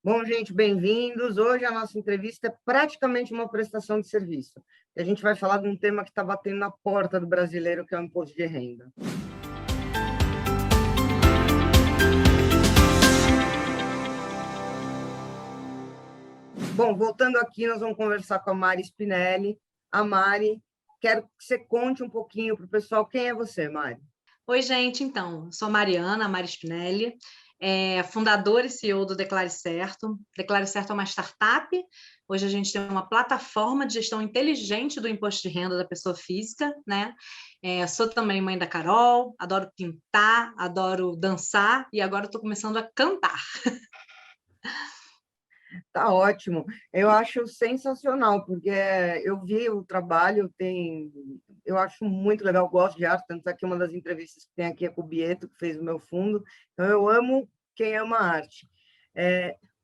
Bom, gente, bem-vindos. Hoje a nossa entrevista é praticamente uma prestação de serviço. A gente vai falar de um tema que está batendo na porta do brasileiro, que é o imposto de renda. Bom, voltando aqui, nós vamos conversar com a Mari Spinelli. A Mari, quero que você conte um pouquinho para o pessoal quem é você, Mari. Oi, gente, então, sou Mariana, Mari Spinelli, fundadora e CEO do Declare Certo. Declare Certo é uma startup. Hoje a gente tem uma plataforma de gestão inteligente do imposto de renda da pessoa física, né? Sou também mãe da Carol, adoro pintar, adoro dançar e agora estou começando a cantar. Tá ótimo. Eu acho sensacional, porque eu vi o trabalho, eu acho muito legal, gosto de arte, tanto é que uma das entrevistas que tem aqui é com o Bieto, que fez o meu fundo, então eu amo quem ama arte.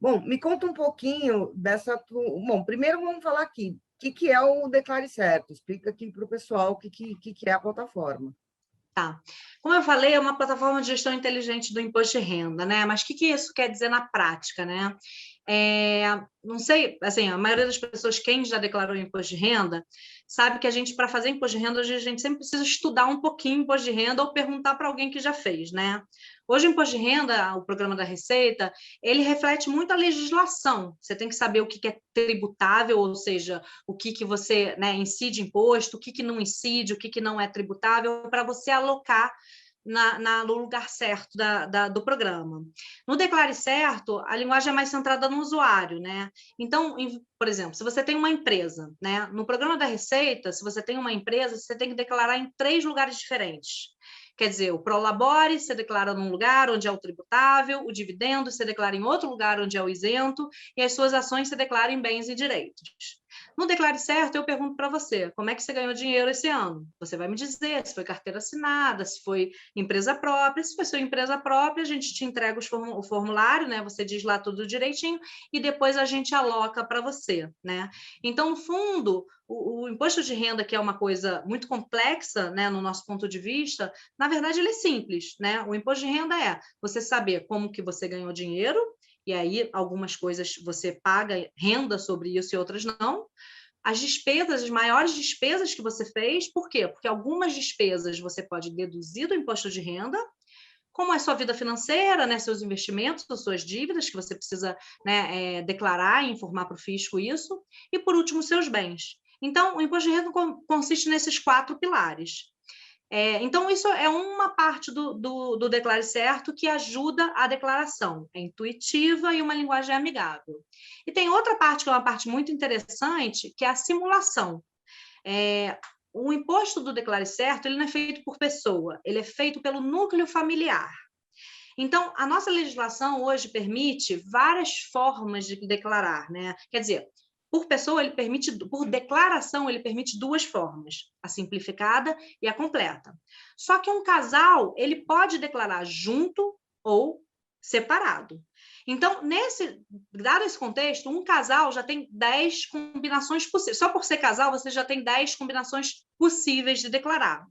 Bom, me conta um pouquinho dessa... Bom, primeiro vamos falar aqui, o que é o Declare Certo? Explica aqui para o pessoal o que é a plataforma. Tá. Como eu falei, é uma plataforma de gestão inteligente do imposto de renda, né? Mas o que isso quer dizer na prática, né? Não sei, assim, a maioria das pessoas, quem já declarou imposto de renda, sabe que a gente, para fazer imposto de renda, hoje a gente sempre precisa estudar um pouquinho imposto de renda ou perguntar para alguém que já fez, né? Hoje, o imposto de renda, o programa da Receita, ele reflete muito a legislação. Você tem que saber o que é tributável, ou seja, o que você, né, incide imposto, o que não incide, o que não é tributável, para você alocar no lugar certo do programa. No Declare Certo, a linguagem é mais centrada no usuário, né? Então, por exemplo, se você tem uma empresa, né? No programa da Receita, se você tem uma empresa, você tem que declarar em 3 lugares diferentes. Quer dizer, o Prolabore você declara num lugar onde é o tributável, o dividendo você declara em outro lugar onde é o isento, e as suas ações você declara em bens e direitos. No Declare Certo, eu pergunto para você, como é que você ganhou dinheiro esse ano? Você vai me dizer se foi carteira assinada, se foi empresa própria. Se for sua empresa própria, a gente te entrega o formulário, né? Você diz lá tudo direitinho e depois a gente aloca para você, né? Então, no fundo, o imposto de renda, que é uma coisa muito complexa, né, no nosso ponto de vista, na verdade, ele é simples, né? O imposto de renda é você saber como que você ganhou dinheiro, e aí algumas coisas você paga renda sobre isso e outras não. As despesas, as maiores despesas que você fez, por quê? Porque algumas despesas você pode deduzir do imposto de renda, como é sua vida financeira, né, seus investimentos, suas dívidas, que você precisa, né, declarar e informar para o fisco isso, e por último, seus bens. Então, o imposto de renda consiste nesses 4 pilares. Então, isso é uma parte do Declare Certo que ajuda a declaração. É intuitiva e uma linguagem amigável. E tem outra parte que é uma parte muito interessante, que é a simulação. O imposto do Declare Certo ele não é feito por pessoa, ele é feito pelo núcleo familiar. Então, a nossa legislação hoje permite várias formas de declarar, né? Quer dizer, por pessoa, ele permite, por declaração, ele permite 2 formas, a simplificada e a completa. Só que um casal, ele pode declarar junto ou separado. Então, dado esse contexto, um casal já tem 10 combinações possíveis. Só por ser casal, você já tem 10 combinações possíveis de declarar.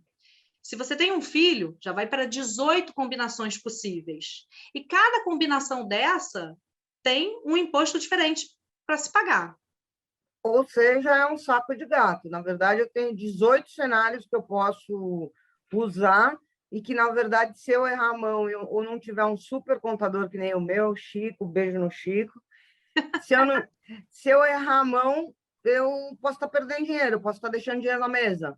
Se você tem um filho, já vai para 18 combinações possíveis. E cada combinação dessa tem um imposto diferente para se pagar. Ou seja, é um saco de gato. Na verdade, eu tenho 18 cenários que eu posso usar e que, na verdade, se eu errar a mão ou não tiver um super contador que nem o meu, Chico, beijo no Chico, se eu errar a mão, eu posso estar perdendo dinheiro, posso estar deixando dinheiro na mesa.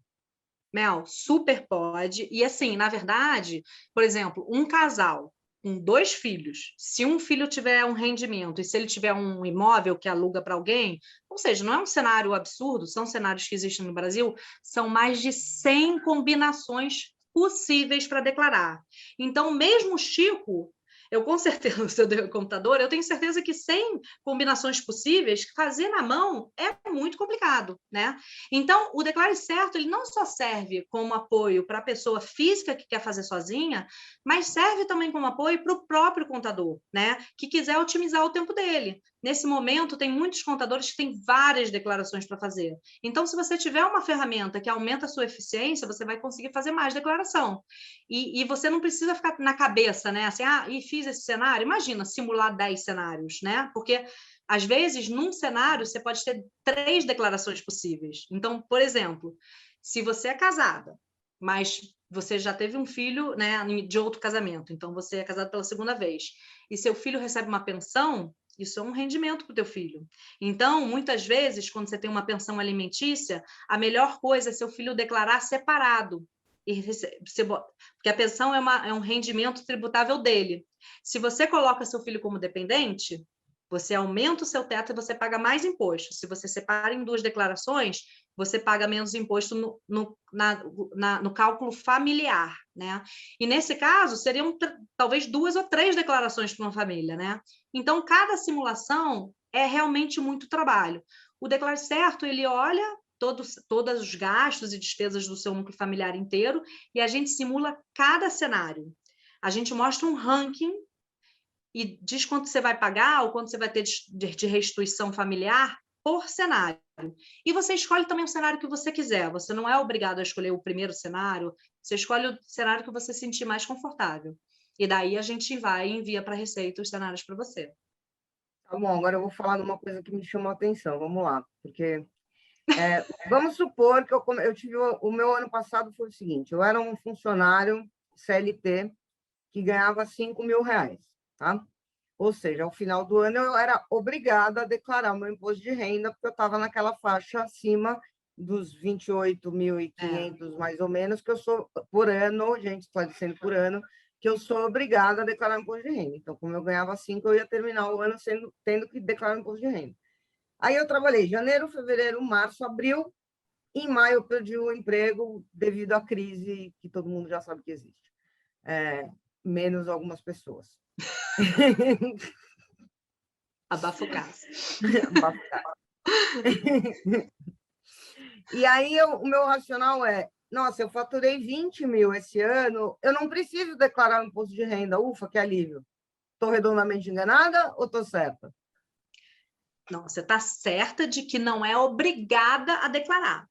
Mel, super pode. E assim, na verdade, por exemplo, um casal com 2 filhos, se um filho tiver um rendimento e se ele tiver um imóvel que aluga para alguém, ou seja, não é um cenário absurdo, são cenários que existem no Brasil, são mais de 100 combinações possíveis para declarar. Então, mesmo o Chico, eu com certeza, se eu der o computador, eu tenho certeza que 100 combinações possíveis, fazer na mão é muito complicado, né? Então, o Declare Certo, ele não só serve como apoio para a pessoa física que quer fazer sozinha, mas serve também como apoio para o próprio contador, né? Que quiser otimizar o tempo dele. nesse momento, tem muitos contadores que têm várias declarações para fazer. Então, se você tiver uma ferramenta que aumenta a sua eficiência, você vai conseguir fazer mais declaração. E você não precisa ficar na cabeça, né? Assim, e fiz esse cenário. Imagina, simular 10 cenários, né? Porque, às vezes, num cenário, você pode ter 3 declarações possíveis. Então, por exemplo, se você é casada, mas você já teve um filho, né, de outro casamento, então você é casado pela segunda vez, e seu filho recebe uma pensão, isso é um rendimento para o teu filho. Então, muitas vezes, quando você tem uma pensão alimentícia, a melhor coisa é seu filho declarar separado, porque a pensão é um rendimento tributável dele. Se você coloca seu filho como dependente, você aumenta o seu teto e você paga mais imposto. Se você separa em 2 declarações, você paga menos imposto no cálculo familiar, né? E nesse caso, seriam talvez 2 ou 3 declarações para uma família, né? Então, cada simulação é realmente muito trabalho. O Declare Certo, ele olha todos os gastos e despesas do seu núcleo familiar inteiro e a gente simula cada cenário. A gente mostra um ranking e diz quanto você vai pagar ou quanto você vai ter de restituição familiar por cenário. E você escolhe também o cenário que você quiser. Você não é obrigado a escolher o primeiro cenário, você escolhe o cenário que você se sentir mais confortável. E daí a gente vai e envia para a Receita os cenários para você. Tá bom, agora eu vou falar de uma coisa que me chamou a atenção. Vamos lá, porque vamos supor que eu tive o meu ano passado foi o seguinte: eu era um funcionário CLT que ganhava R$ 5.000, tá? Ou seja, ao final do ano eu era obrigada a declarar o meu imposto de renda, porque eu estava naquela faixa acima dos 28.500, mais ou menos, que eu sou por ano, gente, esclarecendo por ano, que eu sou obrigada a declarar imposto de renda. Então, como eu ganhava 5, eu ia terminar o ano tendo que declarar imposto de renda. Aí eu trabalhei janeiro, fevereiro, março, abril. Em maio, eu perdi o emprego devido à crise que todo mundo já sabe que existe. Menos algumas pessoas. Abafa o caso. E aí, o meu racional é: nossa, eu faturei 20 mil esse ano, eu não preciso declarar o imposto de renda. Ufa, que alívio. Estou redondamente enganada ou estou certa? Não, você está certa de que não é obrigada a declarar.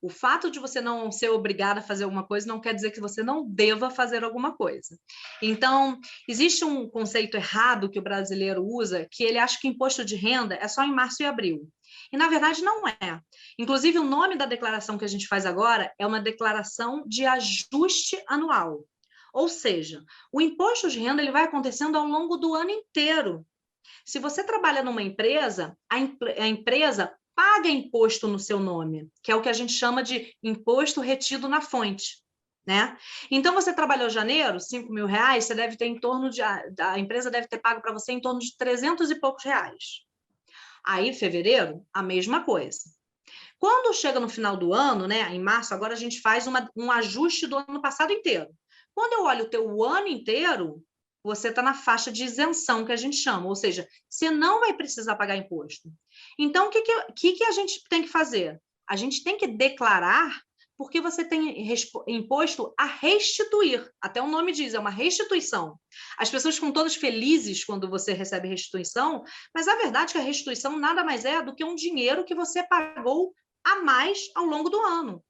O fato de você não ser obrigada a fazer alguma coisa não quer dizer que você não deva fazer alguma coisa. Então, existe um conceito errado que o brasileiro usa, que ele acha que imposto de renda é só em março e abril. E, na verdade, não é. Inclusive, o nome da declaração que a gente faz agora é uma declaração de ajuste anual. Ou seja, o imposto de renda ele vai acontecendo ao longo do ano inteiro. Se você trabalha numa empresa, a empresa paga imposto no seu nome, que é o que a gente chama de imposto retido na fonte, né? Então, você trabalhou janeiro, R$ 5.000, você deve ter em torno de... A empresa deve ter pago para você em torno de 300 e poucos reais. Aí, fevereiro, a mesma coisa. Quando chega no final do ano, né, em março, agora a gente faz um ajuste do ano passado inteiro. Quando eu olho o teu ano inteiro, você está na faixa de isenção, que a gente chama, ou seja, você não vai precisar pagar imposto. Então, o que a gente tem que fazer? A gente tem que declarar, porque você tem imposto a restituir. Até o nome diz, é uma restituição. As pessoas ficam todas felizes quando você recebe restituição, mas a verdade é que a restituição nada mais é do que um dinheiro que você pagou a mais ao longo do ano,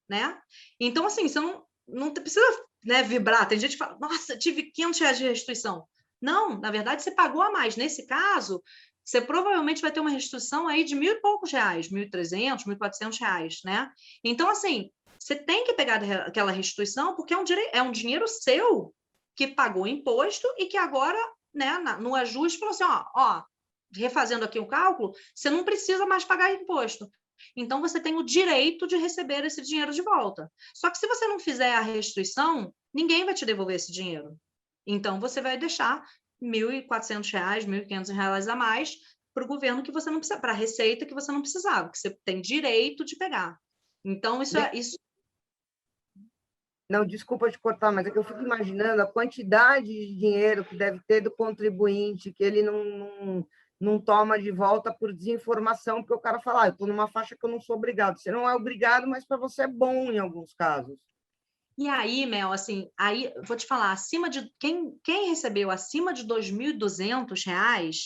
né? Então, assim, você não precisa, né, vibrar. Tem gente que fala, nossa, tive R$ 500 de restituição. Não, na verdade, você pagou a mais. Nesse caso, você provavelmente vai ter uma restituição aí de R$ 1.000 e poucos, R$ 1.300, R$ 1.400, né? Então, assim, você tem que pegar aquela restituição porque é um dinheiro seu que pagou imposto e que agora, né, no ajuste, falou assim, ó, refazendo aqui o cálculo, você não precisa mais pagar imposto. Então, você tem o direito de receber esse dinheiro de volta. Só que se você não fizer a restituição, ninguém vai te devolver esse dinheiro. Então, você vai deixar R$ 1.400, R$ 1.500 a mais para o governo que você não precisa, para a Receita que você não precisava, que você tem direito de pegar. Então, isso. Não, desculpa te cortar, mas é que eu fico imaginando a quantidade de dinheiro que deve ter do contribuinte, que ele não toma de volta por desinformação, porque o cara fala, eu estou numa faixa que eu não sou obrigado. Você não é obrigado, mas para você é bom em alguns casos. E aí, Mel, assim, aí vou te falar, quem recebeu acima de R$ 2.200,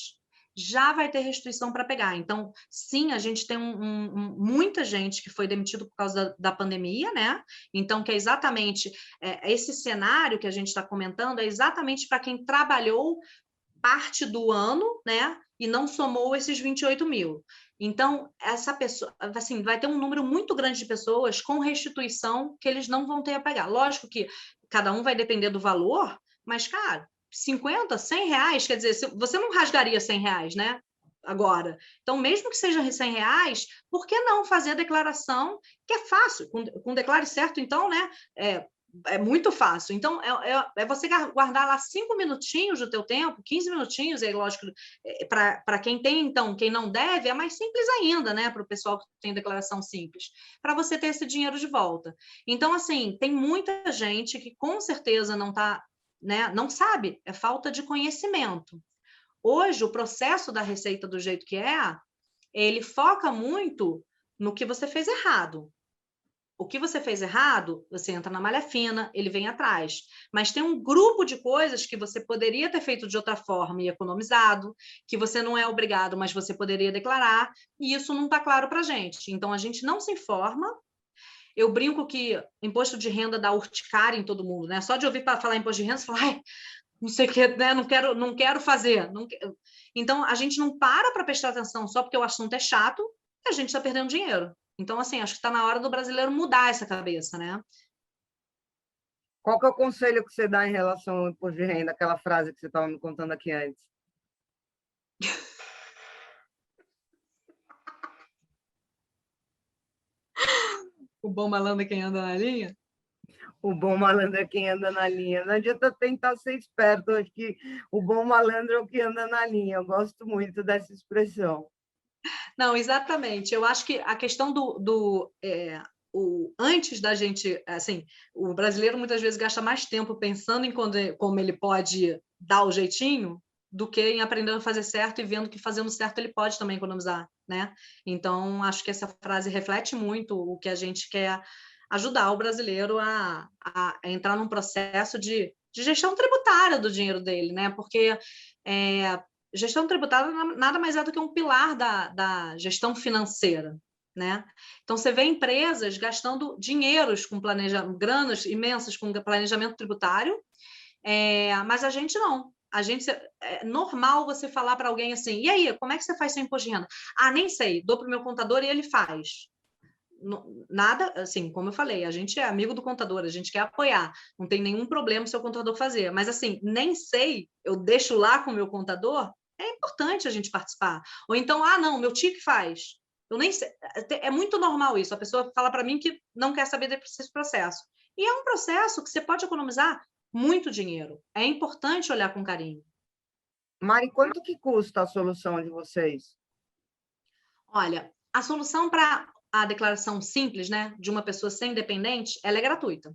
já vai ter restituição para pegar. Então, sim, a gente tem muita gente que foi demitido por causa da pandemia, né? Então, que é exatamente esse cenário que a gente está comentando, é exatamente para quem trabalhou parte do ano, né? E não somou esses 28 mil. Então, essa pessoa, assim, vai ter um número muito grande de pessoas com restituição que eles não vão ter a pagar. Lógico que cada um vai depender do valor, mas, cara, 50, 100 reais, quer dizer, você não rasgaria 100 reais, né? Agora. Então, mesmo que seja 100 reais, por que não fazer a declaração, que é fácil, com Declare Certo, então, né? É muito fácil. Então, é você guardar lá 5 minutinhos do teu tempo, 15 minutinhos, aí, lógico, para quem tem, então, quem não deve, é mais simples ainda, né? Para o pessoal que tem declaração simples, para você ter esse dinheiro de volta. Então, assim, tem muita gente que com certeza não está, né? Não sabe, é falta de conhecimento. Hoje, o processo da Receita do jeito que ele foca muito no que você fez errado. O que você fez errado, você entra na malha fina, ele vem atrás. Mas tem um grupo de coisas que você poderia ter feito de outra forma e economizado, que você não é obrigado, mas você poderia declarar, e isso não está claro para a gente. Então, a gente não se informa. Eu brinco que imposto de renda dá urticária em todo mundo, né? Só de ouvir falar imposto de renda, você fala, ai, não sei o que, né? Não quero fazer. Então, a gente não para prestar atenção só porque o assunto é chato e a gente está perdendo dinheiro. Então, assim, acho que está na hora do brasileiro mudar essa cabeça, né? Qual que é o conselho que você dá em relação ao imposto de renda, aquela frase que você estava me contando aqui antes? O bom malandro é quem anda na linha? O bom malandro é quem anda na linha. Não adianta tentar ser esperto, acho que o bom malandro é o que anda na linha. Eu gosto muito dessa expressão. Não, exatamente. Eu acho que a questão antes da gente, assim, o brasileiro muitas vezes gasta mais tempo pensando em como ele pode dar o jeitinho do que em aprendendo a fazer certo e vendo que fazendo certo ele pode também economizar, né? Então, acho que essa frase reflete muito o que a gente quer ajudar o brasileiro a entrar num processo de gestão tributária do dinheiro dele, né? Porque gestão tributária nada mais é do que um pilar da gestão financeira, né? Então, você vê empresas gastando dinheiros com granas imensas com planejamento tributário, mas a gente não. É normal você falar para alguém assim, e aí, como é que você faz seu imposto de renda? Ah, nem sei, dou para o meu contador e ele faz. Nada, assim, como eu falei, a gente é amigo do contador, a gente quer apoiar, não tem nenhum problema o seu contador fazer, mas assim, nem sei, eu deixo lá com o meu contador, é importante a gente participar. Ou então, não, meu tio que faz. Eu nem sei, é muito normal isso, a pessoa fala para mim que não quer saber desse processo. E é um processo que você pode economizar muito dinheiro. É importante olhar com carinho. Mari, quanto que custa a solução de vocês? Olha, a solução para a declaração simples, né, de uma pessoa sem dependente, ela é gratuita.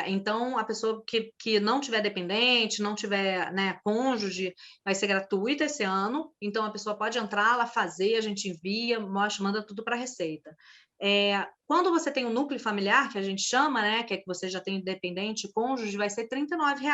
Então, a pessoa que não tiver dependente, não tiver, né, cônjuge, vai ser gratuita esse ano. Então, a pessoa pode entrar, ela fazer, a gente envia, mostra, manda tudo para a Receita. Quando você tem um núcleo familiar, que a gente chama, né, que é que você já tem dependente, cônjuge, vai ser R$ 39.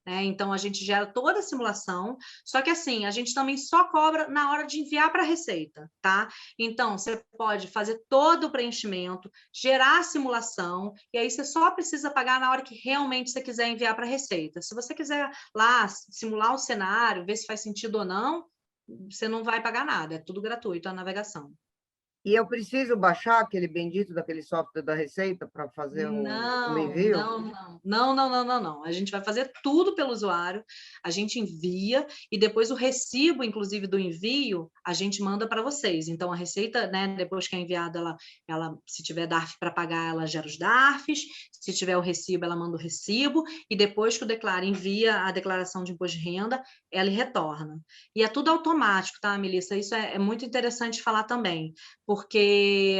Então, a gente gera toda a simulação, só que assim, a gente também só cobra na hora de enviar para a Receita, tá? Então, você pode fazer todo o preenchimento, gerar a simulação, e aí você só precisa pagar na hora que realmente você quiser enviar para a Receita. Se você quiser lá simular o cenário, ver se faz sentido ou não, você não vai pagar nada, é tudo gratuito a navegação. E eu preciso baixar aquele bendito daquele software da Receita para fazer o envio? Não. A gente vai fazer tudo pelo usuário, a gente envia e depois o recibo, inclusive do envio, a gente manda para vocês. Então a Receita, né, depois que é enviada, ela se tiver DARF para pagar, ela gera os DARFs, se tiver o recibo, ela manda o recibo e depois que o Declare envia a declaração de imposto de renda, ela retorna. E é tudo automático, tá, Melissa? Isso é muito interessante falar também, porque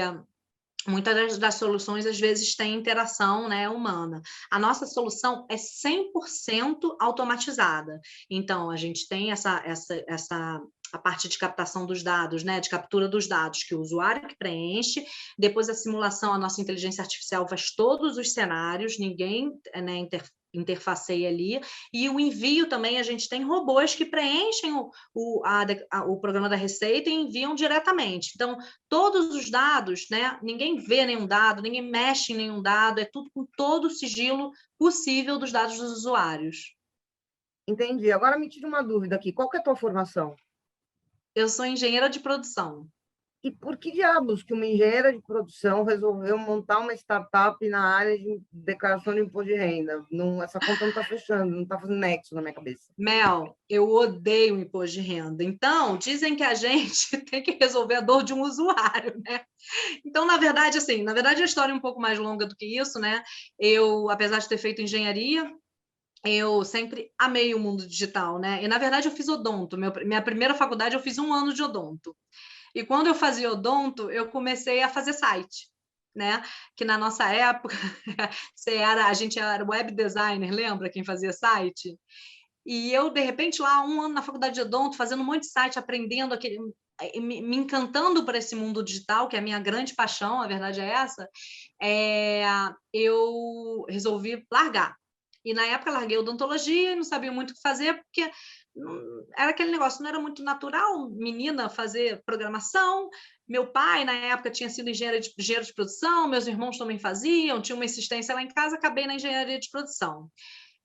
muitas das soluções, às vezes, têm interação, né, humana. A nossa solução é 100% automatizada. Então, a gente tem a parte de captação dos dados, né, de captura dos dados, que o usuário que preenche, depois a simulação, a nossa inteligência artificial faz todos os cenários, ninguém, né, interfaceia ali, e o envio também, a gente tem robôs que preenchem o programa da Receita e enviam diretamente. Então, todos os dados, né, ninguém vê nenhum dado, ninguém mexe em nenhum dado, é tudo com todo o sigilo possível dos dados dos usuários. Entendi. Agora me tira uma dúvida aqui. Qual que é a tua formação? Eu sou engenheira de produção. E por que diabos que uma engenheira de produção resolveu montar uma startup na área de declaração de imposto de renda? Não, essa conta não está fechando, não está fazendo nexo na minha cabeça. Mel, eu odeio imposto de renda. Então, dizem que a gente tem que resolver a dor de um usuário, né? Então, na verdade, assim, a história é um pouco mais longa do que isso, né? Eu, apesar de ter feito engenharia, eu sempre amei o mundo digital, né? E, na verdade, eu fiz odonto. Minha primeira faculdade, eu fiz 1 ano de odonto. E quando eu fazia odonto, eu comecei a fazer site, né? Que na nossa época, a gente era web designer, lembra quem fazia site? E eu, de repente, lá 1 ano na faculdade de odonto, fazendo um monte de site, aprendendo me encantando por esse mundo digital, que é a minha grande paixão, a verdade é essa, eu resolvi largar. E na época larguei odontologia e não sabia muito o que fazer, porque era aquele negócio, não era muito natural, menina, fazer programação. Meu pai, na época, tinha sido engenheiro de produção, meus irmãos também faziam, tinha uma insistência lá em casa, acabei na engenharia de produção.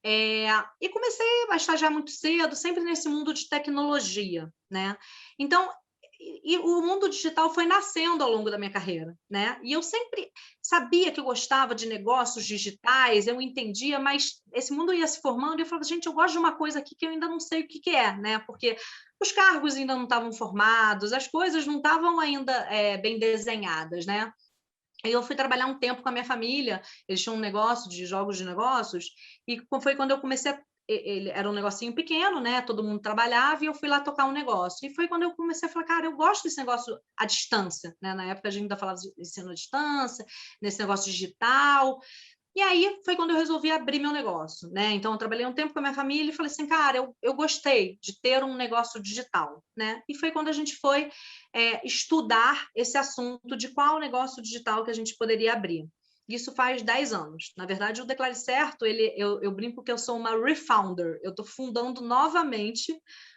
E comecei a estagiar muito cedo, sempre nesse mundo de tecnologia, né? Então, o mundo digital foi nascendo ao longo da minha carreira, né? E eu sempre sabia que eu gostava de negócios digitais, eu entendia, mas esse mundo ia se formando e eu falava, gente, eu gosto de uma coisa aqui que eu ainda não sei o que é, né? Porque os cargos ainda não estavam formados, as coisas não estavam ainda bem desenhadas, né? E eu fui trabalhar um tempo com a minha família, eles tinham um negócio de jogos de negócios, e foi quando eu comecei ele era um negocinho pequeno, né? Todo mundo trabalhava e eu fui lá tocar um negócio. E foi quando eu comecei a falar, cara, eu gosto desse negócio à distância, né? Na época a gente ainda falava de ensino à distância, nesse negócio digital. E aí foi quando eu resolvi abrir meu negócio, né? Então eu trabalhei um tempo com a minha família e falei assim, cara, eu gostei de ter um negócio digital, né? E foi quando a gente foi estudar esse assunto de qual negócio digital que a gente poderia abrir. Isso faz 10 anos. Na verdade, o Declare Certo, eu brinco que eu sou uma refounder. Eu estou fundando novamente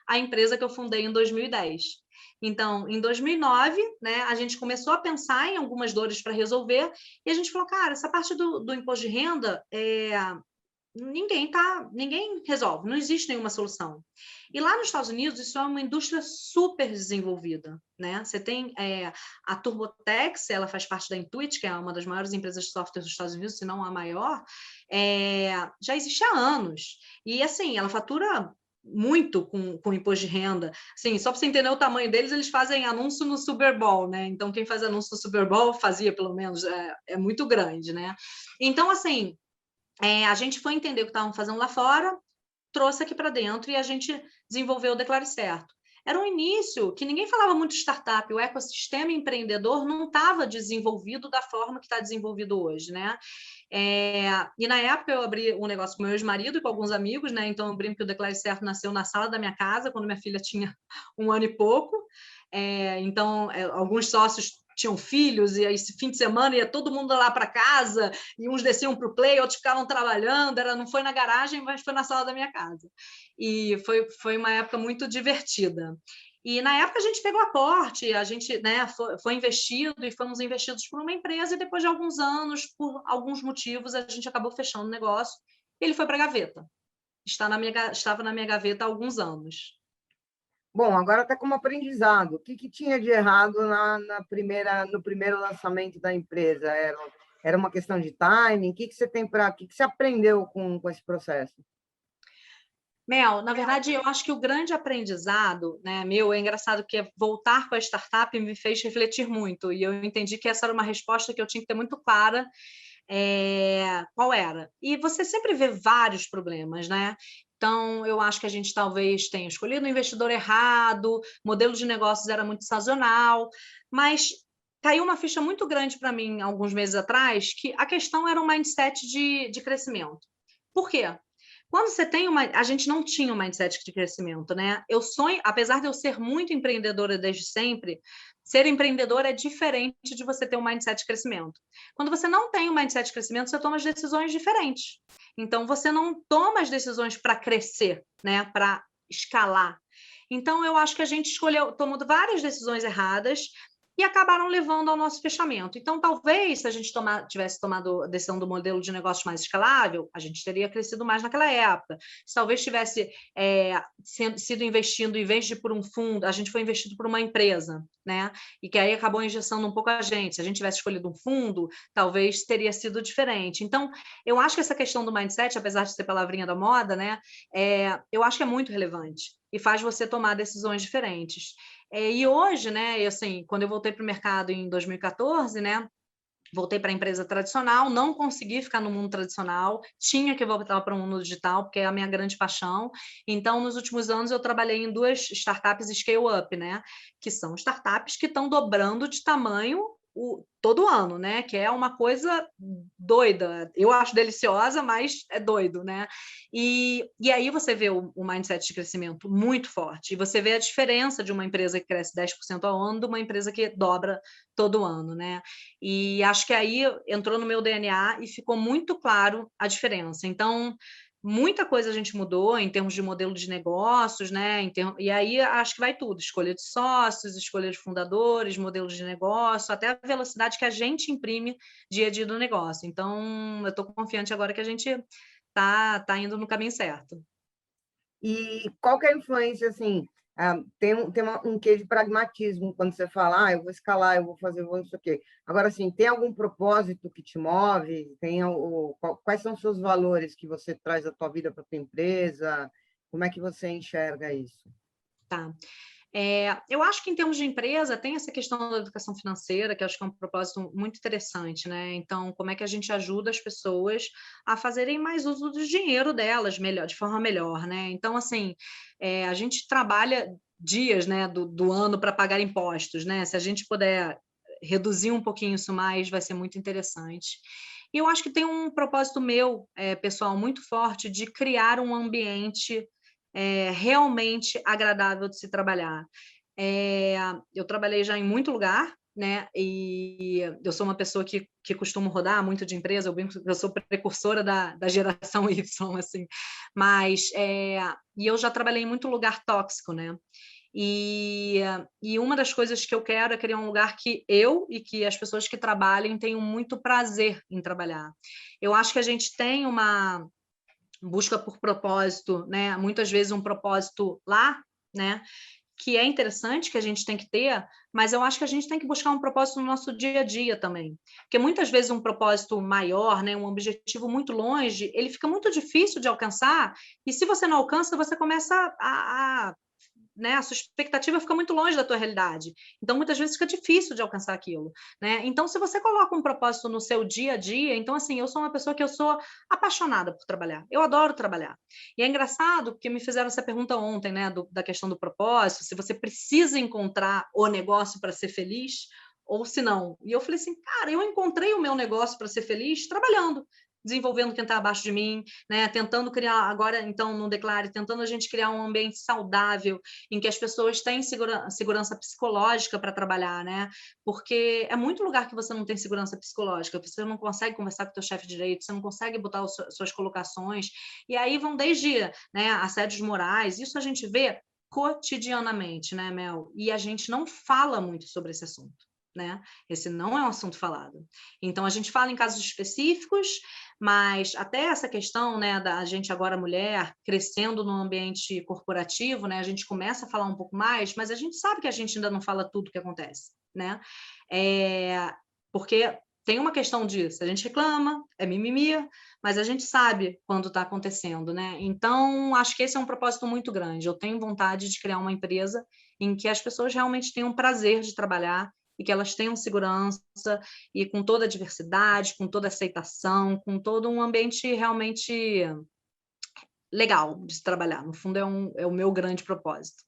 a empresa que eu fundei em 2010. Então, em 2009, né, a gente começou a pensar em algumas dores para resolver e a gente falou, cara, essa parte do imposto de renda, ninguém resolve, não existe nenhuma solução. E lá nos Estados Unidos, isso é uma indústria super desenvolvida, né? Você tem a TurboTax, ela faz parte da Intuit, que é uma das maiores empresas de software dos Estados Unidos, se não a maior, já existe há anos. E, assim, ela fatura muito com imposto de renda. Assim, só para você entender o tamanho deles, eles fazem anúncio no Super Bowl, né? Então, quem faz anúncio no Super Bowl, fazia pelo menos, é muito grande, né? Então, assim, a gente foi entender o que estavam fazendo lá fora, trouxe aqui para dentro e a gente desenvolveu o Declare Certo. Era um início que ninguém falava muito de startup, o ecossistema empreendedor não estava desenvolvido da forma que está desenvolvido hoje, né? E na época eu abri um negócio com meu ex-marido e com alguns amigos, né? Então eu brinco que o Declare Certo nasceu na sala da minha casa, quando minha filha tinha 1 ano e pouco. Então, alguns sócios tinham filhos, e aí esse fim de semana ia todo mundo lá para casa, e uns desciam para o play, outros ficavam trabalhando, não foi na garagem, mas foi na sala da minha casa. E foi uma época muito divertida. E na época a gente pegou aporte, a gente, né, foi investido e fomos investidos por uma empresa, e depois de alguns anos, por alguns motivos, a gente acabou fechando o negócio, e ele foi para a gaveta. Estava na minha gaveta há alguns anos. Bom, agora está como aprendizado. O que tinha de errado no primeiro lançamento da empresa? Era uma questão de timing? O que você tem o que você aprendeu com esse processo? Mel, na verdade, eu acho que o grande aprendizado, né, meu, é engraçado que voltar com a startup me fez refletir muito, e eu entendi que essa era uma resposta que eu tinha que ter muito clara, qual era. E você sempre vê vários problemas, né? Então, eu acho que a gente talvez tenha escolhido o investidor errado, o modelo de negócios era muito sazonal, mas caiu uma ficha muito grande para mim, alguns meses atrás, que a questão era um mindset de crescimento. Por quê? Quando você tem a gente não tinha um mindset de crescimento, né? Eu sonho, apesar de eu ser muito empreendedora desde sempre, ser empreendedora é diferente de você ter um mindset de crescimento. Quando você não tem um mindset de crescimento, você toma as decisões diferentes. Então, você não toma as decisões para crescer, né? Para escalar. Então, eu acho que a gente tomou várias decisões erradas e acabaram levando ao nosso fechamento. Então, talvez, se a gente tivesse tomado a decisão do modelo de negócio mais escalável, a gente teria crescido mais naquela época. Se talvez tivesse sido investindo, em vez de por um fundo, a gente foi investido por uma empresa, né? E que aí acabou injetando um pouco a gente. Se a gente tivesse escolhido um fundo, talvez teria sido diferente. Então, eu acho que essa questão do mindset, apesar de ser palavrinha da moda, né? Eu acho que é muito relevante e faz você tomar decisões diferentes. E hoje, né, assim, quando eu voltei para o mercado em 2014, né, voltei para a empresa tradicional, não consegui ficar no mundo tradicional, tinha que voltar para o mundo digital, porque é a minha grande paixão. Então, nos últimos anos, eu trabalhei em 2 startups scale-up, né, que são startups que estão dobrando de tamanho todo ano, né? Que é uma coisa doida. Eu acho deliciosa, mas é doido, né? E aí você vê o mindset de crescimento muito forte. E você vê a diferença de uma empresa que cresce 10% ao ano de uma empresa que dobra todo ano, né? E acho que aí entrou no meu DNA e ficou muito claro a diferença. Então, muita coisa a gente mudou em termos de modelo de negócios, né? E aí acho que vai tudo: escolha de sócios, escolha de fundadores, modelos de negócio, até a velocidade que a gente imprime dia a dia do negócio. Então, eu estou confiante agora que a gente tá indo no caminho certo. E qual que é a influência, assim, tem um quê de pragmatismo quando você fala, eu vou escalar, eu vou fazer, eu vou não sei o quê. Agora, assim, tem algum propósito que te move? Quais são os seus valores que você traz da tua vida para a tua empresa? Como é que você enxerga isso? Tá. Eu acho que em termos de empresa tem essa questão da educação financeira, que eu acho que é um propósito muito interessante, né? Então, como é que a gente ajuda as pessoas a fazerem mais uso do dinheiro delas melhor, de forma melhor, né? Então, assim, a gente trabalha dias, né, do ano para pagar impostos, né? Se a gente puder reduzir um pouquinho isso mais, vai ser muito interessante. E eu acho que tem um propósito meu, pessoal, muito forte de criar um ambiente realmente agradável de se trabalhar. Eu trabalhei já em muito lugar, né? E eu sou uma pessoa que costumo rodar muito de empresa, eu sou precursora da geração Y, assim, mas e eu já trabalhei em muito lugar tóxico, né? E uma das coisas que eu quero é criar um lugar que eu e que as pessoas que trabalhem tenham muito prazer em trabalhar. Eu acho que a gente tem uma busca por propósito, né? Muitas vezes um propósito lá, né? Que é interessante, que a gente tem que ter, mas eu acho que a gente tem que buscar um propósito no nosso dia a dia também. Porque muitas vezes um propósito maior, né, um objetivo muito longe, ele fica muito difícil de alcançar, e se você não alcança, você começa né, a sua expectativa fica muito longe da tua realidade. Então, muitas vezes fica difícil de alcançar aquilo, né? Então, se você coloca um propósito no seu dia a dia, então, assim, eu sou uma pessoa que eu sou apaixonada por trabalhar. Eu adoro trabalhar. E é engraçado porque me fizeram essa pergunta ontem, né, da questão do propósito, se você precisa encontrar o negócio para ser feliz ou se não. E eu falei assim, cara, eu encontrei o meu negócio para ser feliz trabalhando, desenvolvendo quem está abaixo de mim, né? Tentando criar, agora, então, no Declare, tentando a gente criar um ambiente saudável, em que as pessoas têm segurança psicológica para trabalhar, né? Porque é muito lugar que você não tem segurança psicológica, você não consegue conversar com o teu chefe direito, você não consegue botar suas colocações, e aí vão desde, né, assédios morais, isso a gente vê cotidianamente, né, Mel? E a gente não fala muito sobre esse assunto, né? Esse não é um assunto falado. Então, a gente fala em casos específicos, mas até essa questão, né, da gente agora mulher crescendo no ambiente corporativo, né, a gente começa a falar um pouco mais, mas a gente sabe que a gente ainda não fala tudo o que acontece, né? Porque tem uma questão disso, a gente reclama, é mimimi, mas a gente sabe quando está acontecendo, né? Então, acho que esse é um propósito muito grande. Eu tenho vontade de criar uma empresa em que as pessoas realmente tenham prazer de trabalhar e que elas tenham segurança e com toda a diversidade, com toda a aceitação, com todo um ambiente realmente legal de se trabalhar. No fundo, é o meu grande propósito.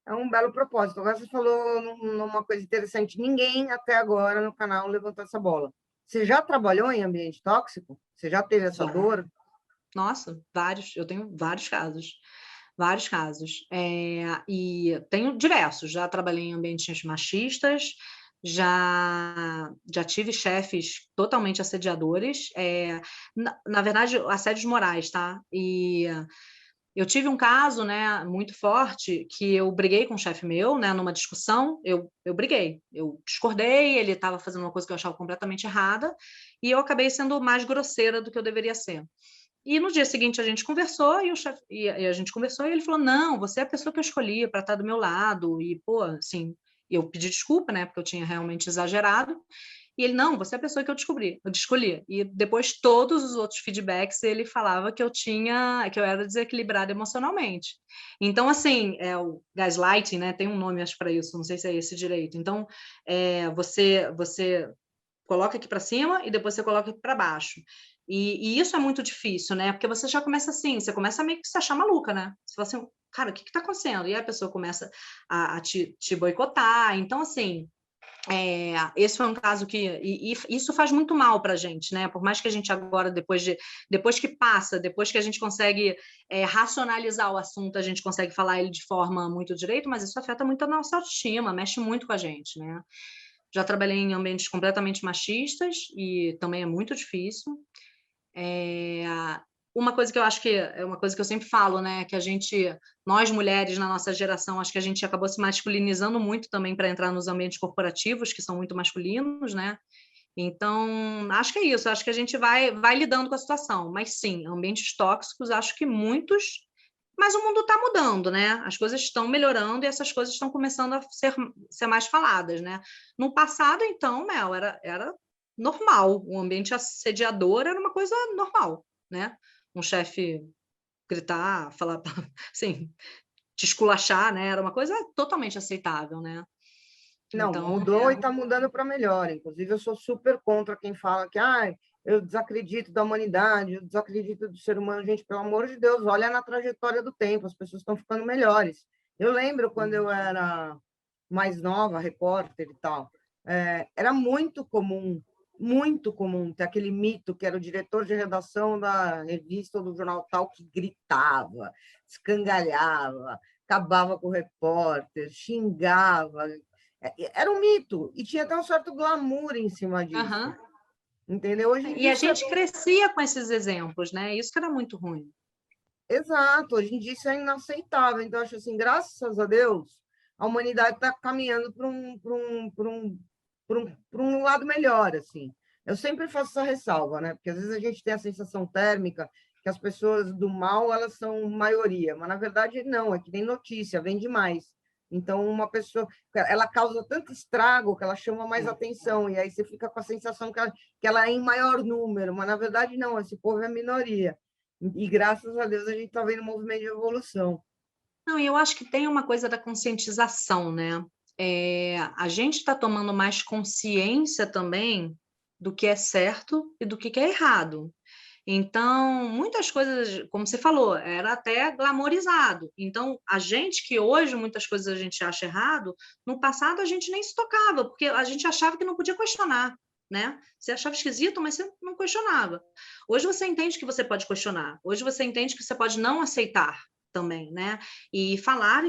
É um belo propósito. Agora você falou numa coisa interessante. Ninguém até agora no canal levantou essa bola. Você já trabalhou em ambiente tóxico? Você já teve essa Já, dor? Nossa, vários, eu tenho vários casos. Vários casos. E tenho diversos. Já trabalhei em ambientes machistas, já tive chefes totalmente assediadores, na verdade, assédios morais, tá? E eu tive um caso, né, muito forte, que eu briguei com um chefe meu, né, numa discussão, eu briguei, eu discordei, ele estava fazendo uma coisa que eu achava completamente errada, e eu acabei sendo mais grosseira do que eu deveria ser. E no dia seguinte a gente conversou e o chefe e a gente conversou e ele falou: "Não, você é a pessoa que eu escolhi para estar do meu lado", e, pô, assim, eu pedi desculpa, né, porque eu tinha realmente exagerado, e ele: "Não, você é a pessoa que eu te escolhi". E depois todos os outros feedbacks ele falava que eu era desequilibrada emocionalmente. Então, assim, é o gaslighting, né, tem um nome acho para isso, não sei se é esse direito. Então, você coloca aqui para cima e depois você coloca aqui para baixo. E isso é muito difícil, né? Porque você já começa assim, você começa meio que se achar maluca, né? Você fala assim, cara, o que está acontecendo? E aí a pessoa começa a te boicotar. Então, assim, esse foi um caso que. E isso faz muito mal para a gente, né? Por mais que a gente agora, depois que passa, depois que a gente consegue racionalizar o assunto, a gente consegue falar ele de forma muito direito, mas isso afeta muito a nossa autoestima, mexe muito com a gente, né? Já trabalhei em ambientes completamente machistas e também é muito difícil. É, uma coisa que eu acho que é uma coisa que eu sempre falo, né, que nós mulheres na nossa geração, acho que a gente acabou se masculinizando muito também para entrar nos ambientes corporativos, que são muito masculinos, né? Então, acho que é isso, acho que a gente vai lidando com a situação, mas sim, ambientes tóxicos, acho que muitos, mas o mundo está mudando, né? As coisas estão melhorando e essas coisas estão começando a ser mais faladas, né? No passado, então, Mel, era normal, o ambiente assediador era uma coisa normal, né? Um chefe gritar, falar, assim, te esculachar, né? Era uma coisa totalmente aceitável, né? Não, Então, mudou e está mudando para melhor. Inclusive, eu sou super contra quem fala que eu desacredito da humanidade, eu desacredito do ser humano. Gente, pelo amor de Deus, olha na trajetória do tempo, as pessoas estão ficando melhores. Eu lembro quando eu era mais nova, repórter e tal, era muito comum ter aquele mito que era o diretor de redação da revista ou do jornal tal que gritava, escangalhava, acabava com o repórter, xingava. Era um mito, e tinha até um certo glamour em cima disso. aham. Entendeu? Hoje em E dia a isso é gente crescia com esses exemplos, né? Isso que era muito ruim. exato, hoje em dia isso é inaceitável. Então, eu acho assim, graças a Deus, a humanidade está caminhando para um lado melhor, assim. Eu sempre faço essa ressalva, né? Porque às vezes a gente tem a sensação térmica que as pessoas do mal, elas são maioria, mas na verdade não, é que nem notícia, vem demais. Então, uma pessoa, ela causa tanto estrago que ela chama mais atenção, e aí você fica com a sensação que ela é em maior número, mas na verdade não, esse povo é minoria. E graças a Deus a gente está vendo um movimento de evolução. Não, e eu acho que tem uma coisa da conscientização, né? A gente está tomando mais consciência também do que é certo e do que é errado. Então, muitas coisas, como você falou, era até glamorizado. Então, a gente que hoje muitas coisas a gente acha errado, no passado a gente nem se tocava, porque a gente achava que não podia questionar, né? Você achava esquisito, mas você não questionava. Hoje você entende que você pode questionar. Hoje você entende que você pode não aceitar também, né? E falar,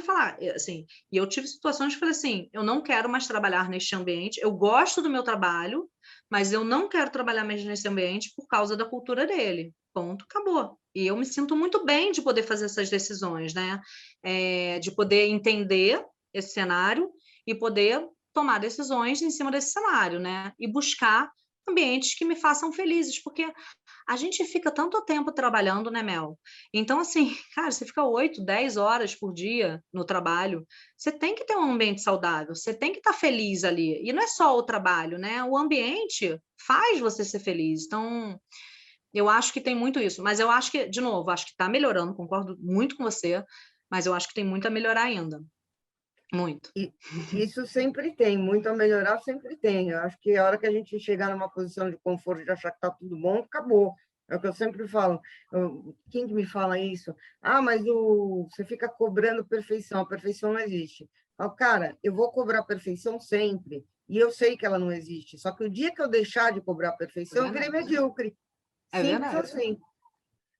assim. E eu tive situações que falei assim, eu não quero mais trabalhar neste ambiente. Eu gosto do meu trabalho, mas eu não quero trabalhar mais nesse ambiente por causa da cultura dele. Ponto, acabou. E eu me sinto muito bem de poder fazer essas decisões, né? De poder entender esse cenário e poder tomar decisões em cima desse cenário, né? E buscar ambientes que me façam felizes, porque a gente fica tanto tempo trabalhando, né, Mel? Então, assim, cara, você fica 8, 10 horas por dia no trabalho, você tem que ter um ambiente saudável, você tem que estar feliz ali. E não é só o trabalho, né? O ambiente faz você ser feliz. Então, eu acho que tem muito isso. Mas eu acho que, de novo, acho que está melhorando, concordo muito com você, mas eu acho que tem muito a melhorar ainda. Muito. E isso sempre tem, muito a melhorar sempre tem. Eu acho que a hora que a gente chegar numa posição de conforto, de achar que está tudo bom, acabou. É o que eu sempre falo. Quem que me fala isso? Mas você fica cobrando perfeição, a perfeição não existe. Cara, eu vou cobrar perfeição sempre, e eu sei que ela não existe. Só que o dia que eu deixar de cobrar É perfeição, eu virei verdade. medíocre. É Simples verdade. assim.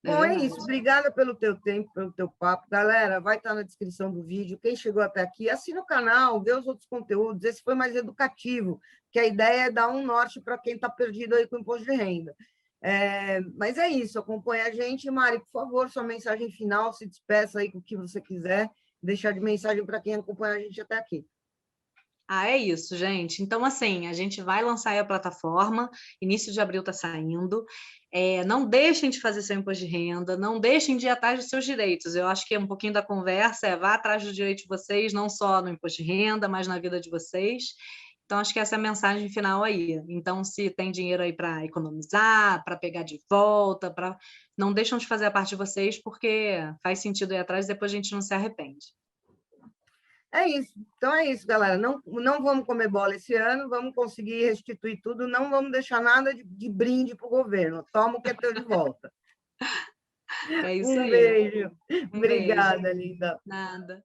Bom, é isso. Obrigada pelo teu tempo, pelo teu papo. Galera, vai estar na descrição do vídeo. Quem chegou até aqui, assina o canal, vê os outros conteúdos. Esse foi mais educativo, que a ideia é dar um norte para quem está perdido aí com o imposto de renda. Mas é isso, acompanha a gente. Mari, por favor, sua mensagem final, se despeça aí com o que você quiser, deixar de mensagem para quem acompanha a gente até aqui. É isso, gente. Então, assim, a gente vai lançar aí a plataforma, início de abril está saindo. Não deixem de fazer seu imposto de renda, não deixem de ir atrás dos seus direitos. Eu acho que um pouquinho da conversa vá atrás dos direitos de vocês, não só no imposto de renda, mas na vida de vocês. Então, acho que essa é a mensagem final aí. Então, se tem dinheiro aí para economizar, para pegar de volta, não deixam de fazer a parte de vocês, porque faz sentido ir atrás e depois a gente não se arrepende. É isso. Então é isso, galera. Não vamos comer bola esse ano, vamos conseguir restituir tudo, não vamos deixar nada de brinde para o governo. Toma o que é teu de volta. É isso aí. Beijo. Um beijo. Obrigada, linda. Nada.